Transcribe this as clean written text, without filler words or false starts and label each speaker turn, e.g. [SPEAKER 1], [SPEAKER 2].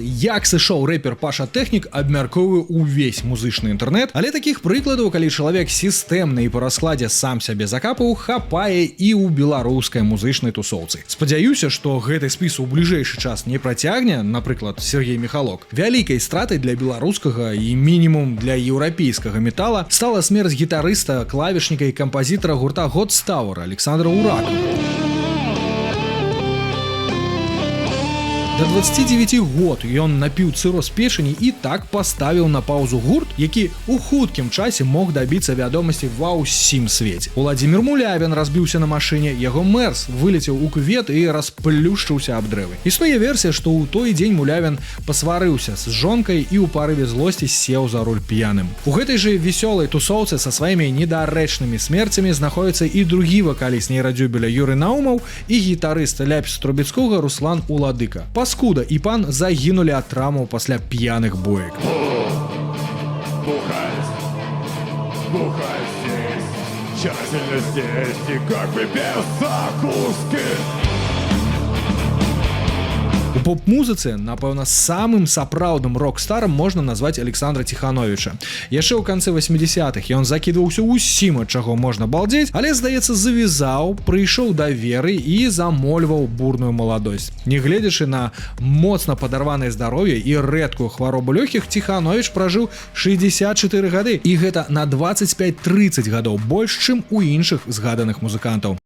[SPEAKER 1] Як сышоў рэпер Паша Тэхнік, абмяркоўвае ўвесь музычны інтэрнэт, але такіх прыкладаў, калі чалавек сістэмна і па раскладзе сам сябе закапаў, хапае і ў беларускай музычнай тусоўцы. Спадзяюся, што гэты спіс у бліжэйшы час не працягне, напрыклад, Сергей Михалок. Вялікай стратай для беларускага і мінімум для еўрапейскага метала стала смерць гітарыста, клавішніка і кампазітара гурта God's Tower Александра Урака. До 29 год ён напіў цыроз печані і так паставіў на паузу гурт, які ў хуткім часе мог дабіцца вядомасці ва ўсім свеце. Уладзімір Мулявін разбіўся на машыне, яго Мерс вылецеў у кювет і расплюшчыўся аб дрэвы. Існуе версія, што ў той дзень Мулявін пасварыўся з жонкай і ў парыве злосці сеў за руль п'яным. У гэтай жа весёлай тусоўцы са сваімі недарэчнымі смерцямі знаходзіцца і другі вакаліст нейрадзюбеля Юры Наумаў і гітарыст Ляпіс Трубецкога Руслан Уладыка. Паскуда і пан загінулі ад траўмаў пасля п'яных боек.
[SPEAKER 2] Бухать здесь, тщательно здесь, и как бы без закуски.
[SPEAKER 1] У поп-музыцы, напэўна, самым сапраўдным рок-старам можна назваць Александра Тихановича. Яшчэ ў канцы 80-х ён закідваўся ўсім, ад чаго можна балдзець, але, здаецца, завязаў, прыйшоў да веры і замольваў бурную маладосць. Нягледзячы на моцна падарванае здароўе і рэдкую хваробу лёгкіх, Тиханович пражыў 64 гады, і гэта на 25-30 гадоў больш, чым у іншых згаданых музыкантаў.